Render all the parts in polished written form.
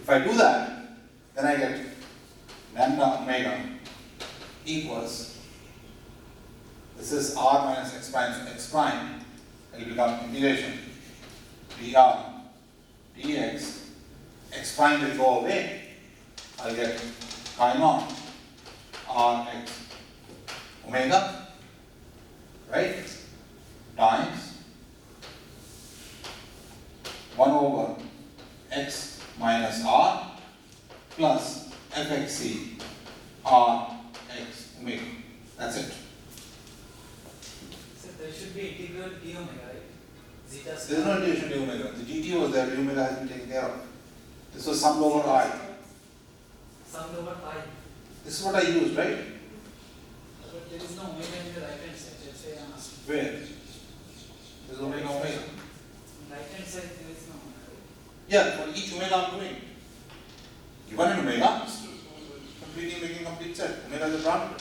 If I do that, then I get lambda omega equals, this is r minus x prime, so x prime will become integration dr dx, x prime will go away, I'll get chi naught rx omega, right, times 1 over x minus r plus fxc r x omega. That's it. So there should be integral d omega, right? Zeta There is star. no integration d omega. The dt was there, d omega has been taken care of. This was summed over I. Summed over I. This is what I used, right? But there is no omega in the right hand side. That's why I'm asking. Where? There is omega omega. Right hand side there is no omega. Right? Yeah, for each omega I'm doing. Given an omega, completely making complete set. Omega is a parameter.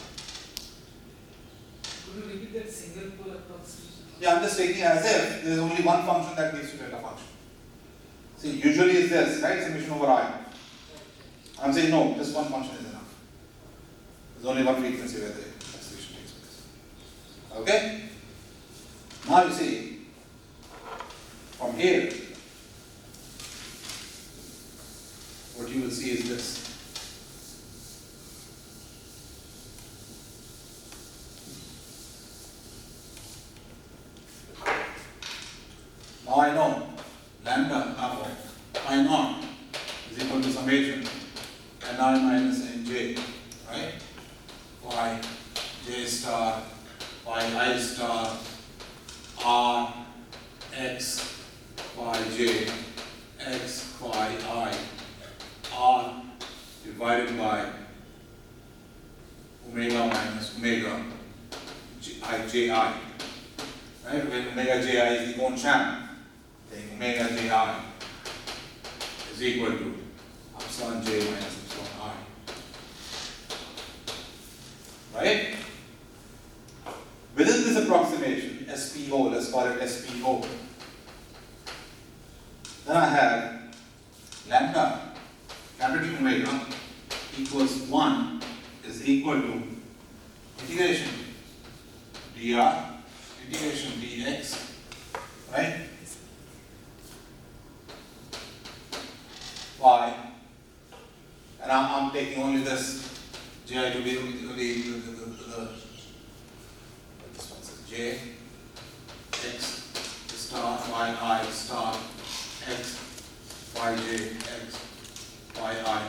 Could you repeat that single pole approximation? Yeah, I'm just taking as if there is only one function that needs to get a function. See, usually it's this, right? Summation over I. I'm saying no, just one function is enough. There's only one frequency where the acceleration takes place. Okay? Now you see, from here, what you will see is this. Now I know lambda I naught is equal to summation ni minus nj, right? Y j star y I star r x y j x y I r divided by omega minus omega j I, right? When omega j I is the cone channel, then omega j I is equal to epsilon j minus epsilon I. Right? Within this approximation, SPO, let's call it SPO, then I have lambda capital omega equals 1 is equal to integration dr integration dx, right? Y, and I'm taking only this j to be the this one says j x star y I star x y j x y I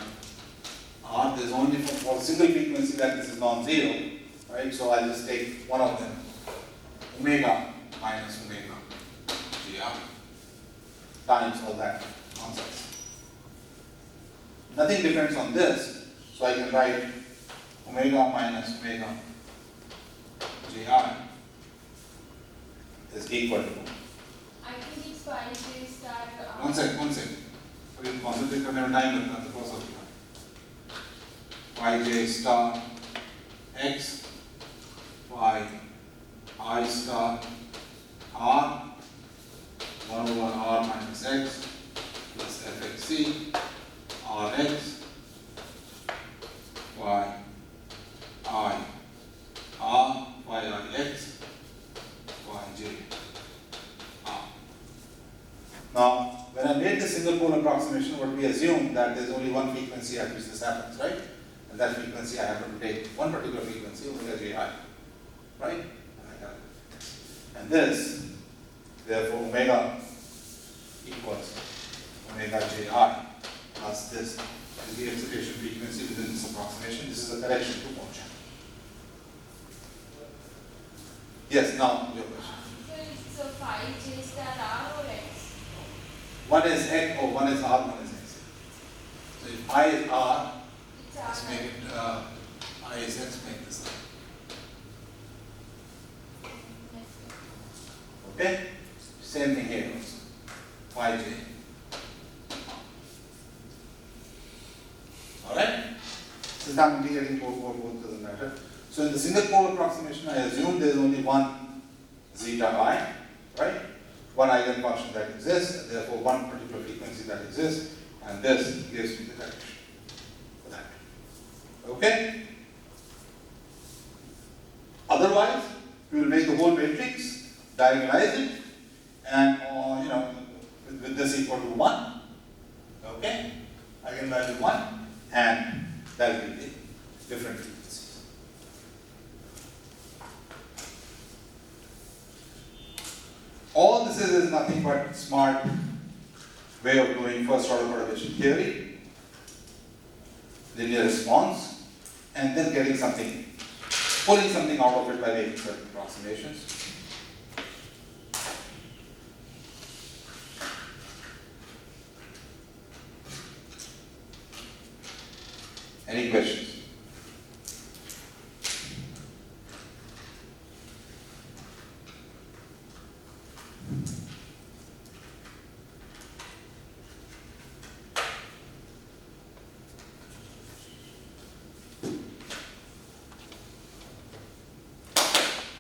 r. There's only for single frequency that this is non-zero, right? So I'll just take one of them, omega minus omega gr times all that nonsense. Nothing depends on this, so I can write omega minus omega gr is equal to. I think it's y j star. One sec. अभी concentrate करने में time लगता है तो बहुत सारा y j star x y I star r 1 over r minus x plus fxc rx y I r y I x y j r. Now, when I made the single pole approximation, what we assume that there is only one frequency at which this happens, right? And that frequency I happen to take one particular frequency, omega j I, right? And I got it. And this, therefore, omega equals omega j I plus this is the excitation frequency within this approximation. This is a correction to function. Yes, now your question. So phi j star r or x? One is x, or one is r, one is x. So if I is r, It's let's r. make it I is x, make this r. Okay? Same thing here also. Phi j. Alright? Since I'm integrating both doesn't matter. So in the single pole approximation, I assume there is only one zeta I, right? One eigenfunction that exists, and therefore one particular frequency that exists. and this gives me the direction for that. Okay? Otherwise, we will make the whole matrix, diagonalize it, and with this equal to 1. Okay? Eigenvalue 1, and that will be different frequencies. All this is nothing but smart way of doing first order perturbation theory, linear response, and then getting something, pulling something out of it by making certain approximations. Any questions?